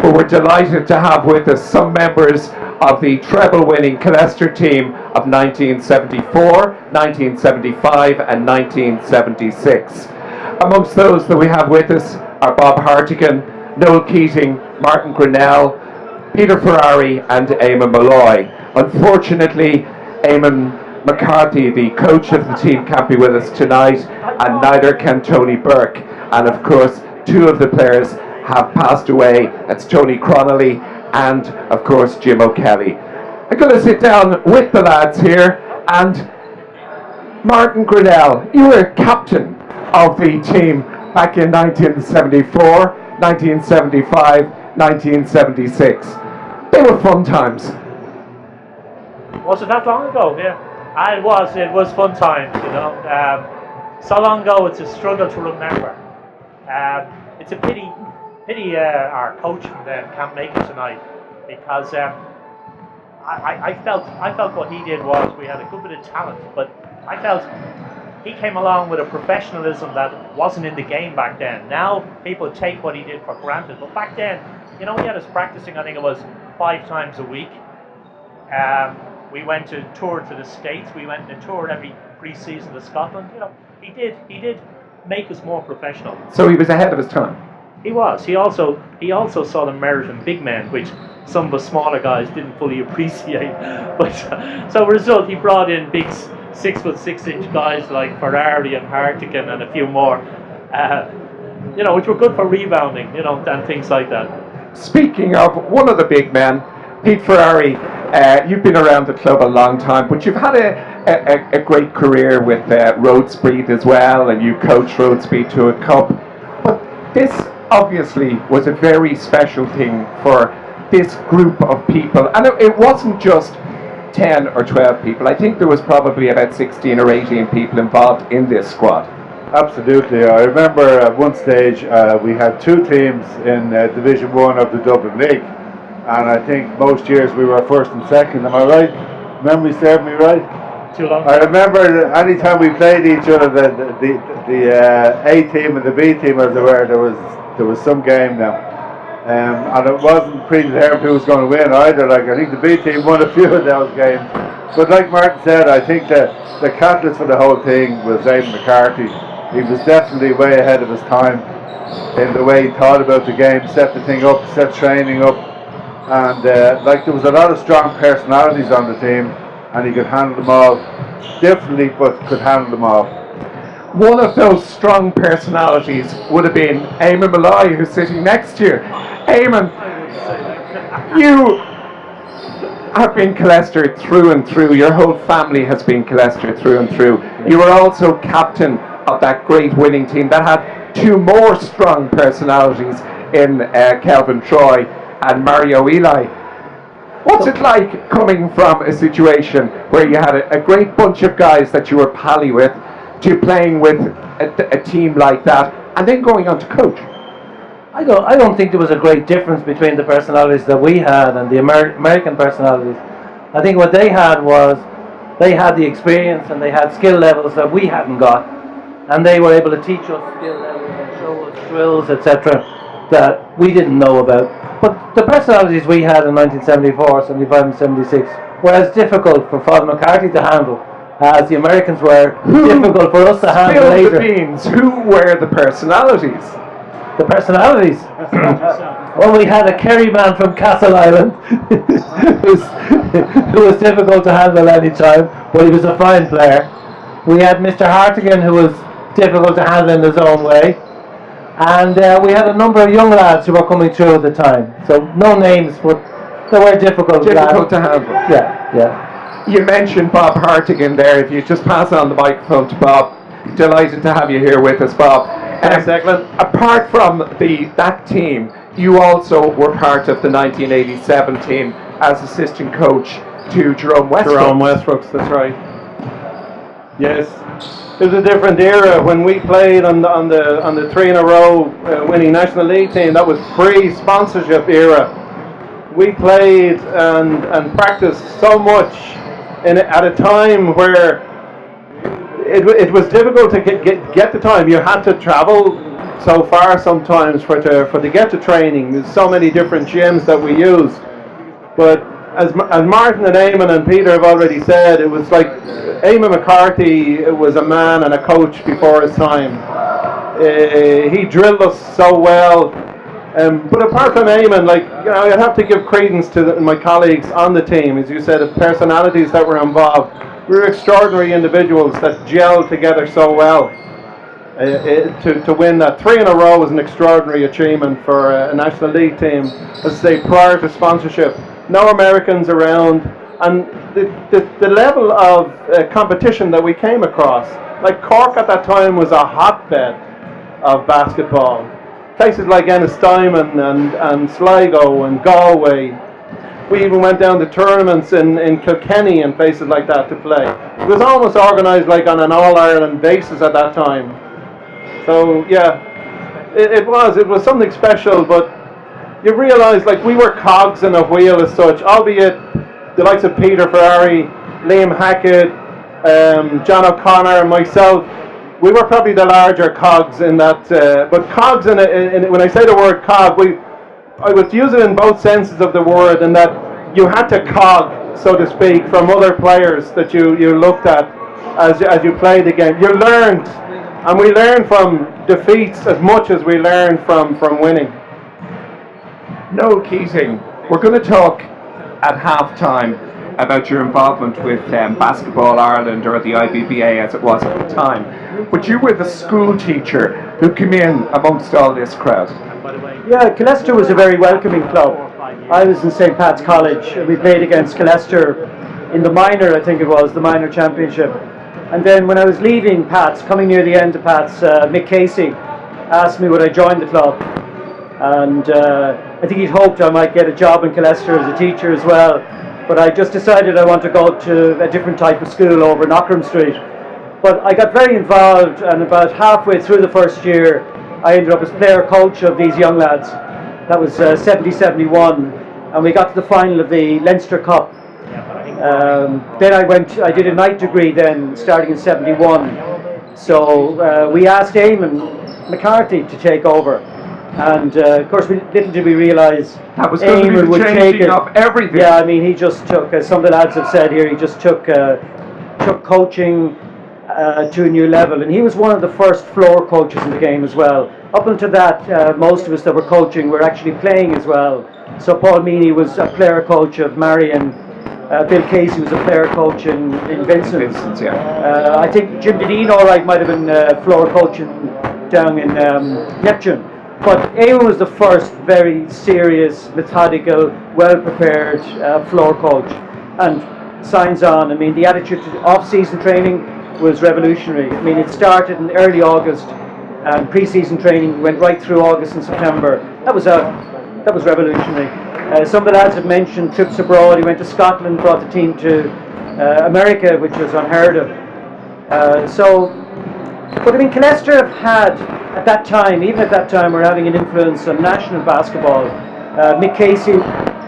but we're delighted to have with us some members of the treble-winning KILLESTER team of 1974, 1975 and 1976. Amongst those that we have with us are Bob Hartigan, Noel Keating, Martin GRENNELL, Peter FERRARI and EAMON MOLLOY. Unfortunately, EAMON McCarthy, the coach of the team, can't be with us tonight, and neither can Tony Burke. And of course, two of the players have passed away. That's Tony Connolly and of course Jim O'Kelly. I'm going to sit down with the lads here, and Martin GRENNELL, you were captain of the team back in 1974, 1975, 1976. They were fun times. Was it that long ago? Yeah, it was fun times, you know. So long ago, it's a struggle to remember. It's a pity our coach can't make it tonight, because I felt what he did was, we had a good bit of talent, but I felt he came along with a professionalism that wasn't in the game back then. Now people take what he did for granted, but back then, you know, he had us practicing, I think it was 5 times a week. We went to tour to the States. We went and toured every pre-season to Scotland. You know, he did make us more professional. So he was ahead of his time. He was. He also saw the merit in big men, which some of us smaller guys didn't fully appreciate. But so as a result, he brought in big 6'6" guys like Ferrari and Hartigan and a few more, you know, which were good for rebounding, you know, and things like that. Speaking of one of the big men, Pete Ferrari, you've been around the club a long time, but you've had a great career with road speed as well, and you coached road speed to a cup. But this obviously was a very special thing for this group of people, and it wasn't just 10 or 12 people. I think there was probably about 16 or 18 people involved in this squad. Absolutely. I remember at one stage we had 2 teams in Division 1 of the Dublin League, and I think most years we were first and second. Am I right? Memory served me right? Too long. I remember any time we played each other, the A team and the B team, as it were, there was some game now. And it wasn't predetermined who was going to win either. Like, I think the B team won a few of those games. But like Martin said, I think that the catalyst for the whole thing was EAMON McCarthy. He was definitely way ahead of his time in the way he thought about the game, set the thing up, set training up. And like, there was a lot of strong personalities on the team, and he could handle them all differently, but could handle them all. One of those strong personalities would have been EAMON MOLLOY, who's sitting next to you. EAMON, you have been KILLESTER through and through. Your whole family has been KILLESTER through and through. You were also captain of that great winning team that had 2 more strong personalities in Kelvin Troy and Mario Eli. What's it like coming from a situation where you had a great bunch of guys that you were pally with, to playing with a team like that, and then going on to coach? I don't think there was a great difference between the personalities that we had and the American personalities. I think what they had was, they had the experience and they had skill levels that we hadn't got, and they were able to teach us skill levels and show us drills, etc., that we didn't know about. But the personalities we had in 1974, 75 and 76 were as difficult for Father McCarthy to handle as the Americans were difficult for us to handle later. The beans. Who were the personalities? The personalities? Well, we had a Kerry man from Castle Island who was difficult to handle any time, but he was a fine player. We had Mr. Hartigan, who was difficult to handle in his own way. And we had a number of young lads who were coming through at the time. So no names, but they were difficult lads. To handle. Yeah. You mentioned Bob Hartigan there. If you just pass on the microphone to Bob. Delighted to have you here with us, Bob. Thanks, Declan. Apart from that team, you also were part of the 1987 team as assistant coach to Jerome Westbrooks. Jerome Westbrooks, that's right. Yes, it was a different era when we played on the 3 in a row winning National League team. That was pre-sponsorship era. We played and practiced so much at a time where it was difficult to get the time. You had to travel so far sometimes for to get to training. There's so many different gyms that we use. But as Martin and Eamon and Peter have already said, it was like Eamon McCarthy was a man and a coach before his time. He drilled us so well. But apart from Eamon, like, you know, I'd have to give credence to my colleagues on the team, as you said, the personalities that were involved. We were extraordinary individuals that gelled together so well. To win that 3 in a row was an extraordinary achievement for a National League team. As I say, prior to sponsorship, no Americans around, and the level of competition that we came across. Like Cork at that time was a hotbed of basketball. Places like Ennistimon and Sligo and Galway. We even went down to tournaments in Kilkenny and places like that to play. It was almost organised like on an All-Ireland basis at that time. So yeah, it was something special, but you realise like we were cogs in a wheel as such, albeit the likes of Peter Ferrari, Liam Hackett, John O'Connor and myself, we were probably the larger cogs in that, but cogs when I say the word cog, I would use it in both senses of the word, in that you had to cog, so to speak, from other players that you looked at as you played the game. You learned, and we learned from defeats as much as we learned from winning. Noel Keating, we're going to talk at half-time about your involvement with Basketball Ireland, or the IBBA as it was at the time. But you were the school teacher who came in amongst all this crowd. Yeah, KILLESTER was a very welcoming club. I was in St. Pat's College. We played against KILLESTER in the minor, I think it was, the minor championship. And then when I was leaving Pat's, coming near the end of Pat's, Mick Casey asked me would I join the club. And I think he'd hoped I might get a job in KILLESTER as a teacher as well. But I just decided I want to go to a different type of school over in Ockram Street. But I got very involved, and about halfway through the first year, I ended up as player coach of these young lads. That was 70-71, and we got to the final of the Leinster Cup. Then I did a night degree then, starting in 71. So we asked Eamon McCarthy to take over. And of course, little did we realise that was going to be the changing of everything. Yeah, I mean, he just took, as some of the lads have said here, he just took coaching to a new level. And he was one of the first floor coaches in the game as well. Up until that, most of us that were coaching were actually playing as well. So Paul Meany was a player coach of Marion. Bill Casey was a player coach in Vincent's. Yeah. I think Jim Deneen, all right, might have been floor coaching down in Neptune. But Eamon was the first very serious, methodical, well-prepared floor coach. And signs on, I mean, the attitude to off-season training was revolutionary. I mean, it started in early August, and pre-season training went right through August and September. That was revolutionary. Some of the lads have mentioned trips abroad. He went to Scotland, brought the team to America, which was unheard of. But I mean, KILLESTER have had, at that time, even at that time, were having an influence on national basketball. Mick Casey,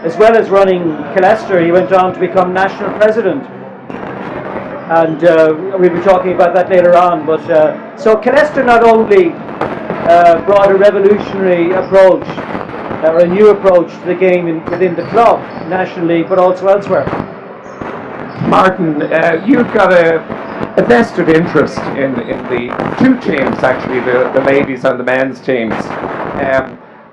as well as running KILLESTER, he went on to become national president. And we'll be talking about that later on. But so KILLESTER not only brought a revolutionary approach, or a new approach to the game within the club, nationally, but also elsewhere. Martin, you've got a vested interest in the two teams, actually, the ladies and the men's teams.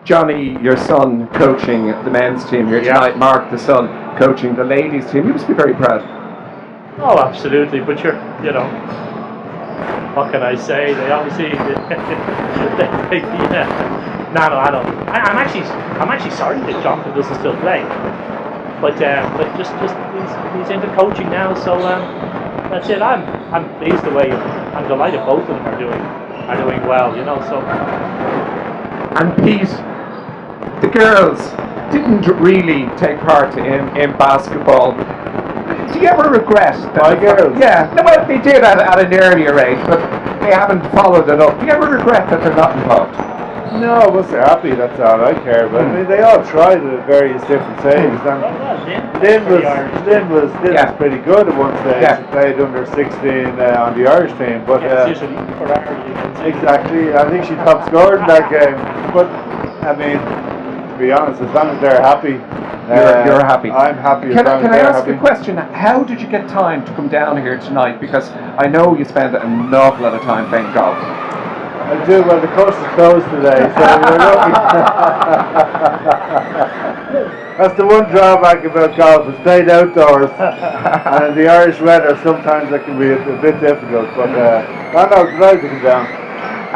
Johnny, your son, coaching the men's team here tonight. Yeah. Mark, the son, coaching the ladies team. You must be very proud. Oh, absolutely. But you know, what can I say? They obviously, No, I don't. I'm actually sorry that Jonathan doesn't still play. But just he's into coaching now, so that's it. I'm pleased the way. I'm delighted both of them are doing well, you know. So. And Pete, the girls didn't really take part in basketball. Do you ever regret that? My girls? Yeah. No, well, they did at an earlier age, but they haven't followed it up. Do you ever regret that they're not involved? No, I was happy, that's all I care about. I mean, they all tried it at various different stages. And Lynn was pretty good at one stage. Yeah. She played under 16 on the Irish team. But exactly, I think she top scored in that game. But, I mean, to be honest, as long as they're happy, you're happy. I'm happy. Can I ask a question? How did you get time to come down here tonight? Because I know you spend an awful lot of time playing golf. I do. Well, the course is closed today, so we're lucky. That's the one drawback about golf. It's played outdoors, and in the Irish weather, sometimes that can be a bit difficult. But I know it's nice to come down.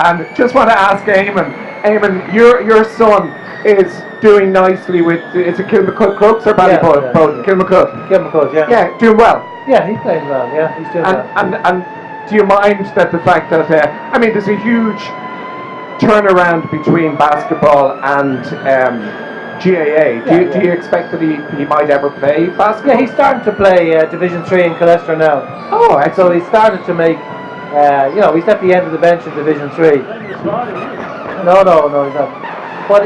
And just want to ask Eamon. Eamon, your son is doing nicely with. Is it Kilmacud Crooks or Ballyboy? Yeah. Kilmacud. Kilmacud, yeah. Yeah, doing well. Yeah, he's playing well. Yeah, he's doing well. And do you mind that the fact that I mean, there's a huge turnaround between basketball and GAA. Do you expect that he might ever play basketball? Yeah, he's starting to play Division 3 in KILLESTER now. Oh, and so he started to make. He's at the end of the bench in Division 3. No, he's not. But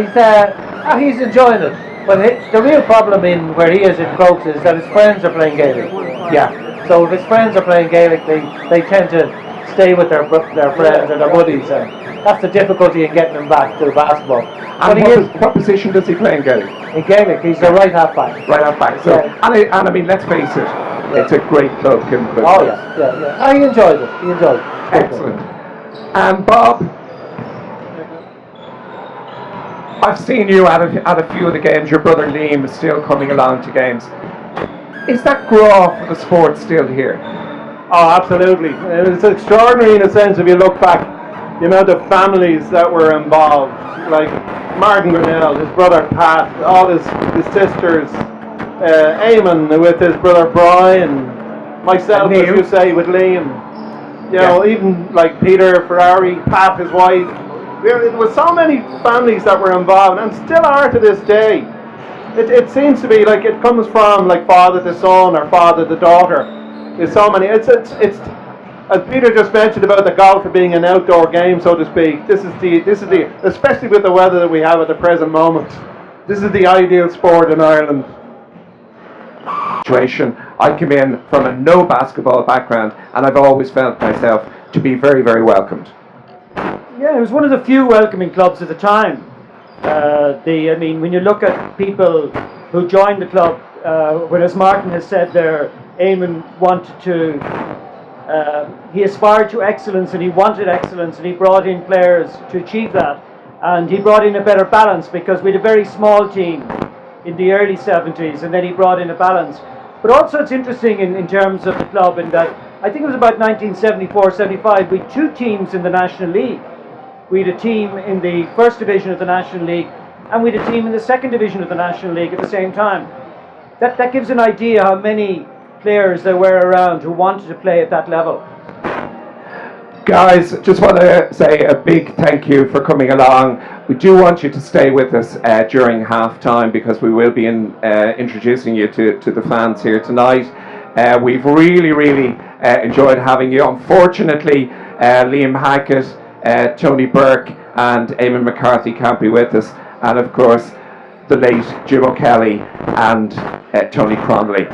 he's enjoying it. But the real problem in where he is in Crokes is that his friends are playing Gaelic. Yeah. So if his friends are playing Gaelic, they tend to stay with their friends or their buddies, and that's the difficulty in getting him back to basketball. And what position does he play in Gaelic? In Gaelic, he's the right half back. Right half back. So, yeah. and I mean, let's face it, it's a great club. Oh yeah. And he enjoys it. He enjoys it. Excellent. And Bob, I've seen you at a few of the games. Your brother Liam is still coming along to games. Is that growth for the sport still here? Oh, absolutely. It's extraordinary in a sense if you look back, the amount of families that were involved. Like Martin GRENNELL, his brother Pat, all his sisters, Eamon with his brother Brian, myself, as you say, with Liam. You know, even like Peter, FERRARI, Pat, his wife. There was so many families that were involved and still are to this day. It seems to be like it comes from like father to son or father to daughter. There's so many. It's as Peter just mentioned about the golf being an outdoor game, so to speak. This is the especially with the weather that we have at the present moment. This is the ideal sport in Ireland. Situation. I came in from a no basketball background, and I've always felt myself to be very, very welcomed. Yeah, it was one of the few welcoming clubs at the time. I mean, when you look at people who joined the club, whereas Martin has said there, Eamon wanted to, he aspired to excellence and he wanted excellence, and he brought in players to achieve that. And he brought in a better balance because we had a very small team in the early 70s, and then he brought in a balance. But also it's interesting in terms of the club in that I think it was about 1974-75, we had two teams in the National League. We had a team in the first division of the National League, and we had a team in the second division of the National League at the same time. That gives an idea how many players there were around who wanted to play at that level. Guys, just want to say a big thank you for coming along. We do want you to stay with us during half time because we will be introducing you to the fans here tonight. We've really enjoyed having you. Unfortunately, Liam Hackett, Tony Burke and Eamon McCarthy can't be with us, and of course the late Jim O'Kelly and Tony Cromley.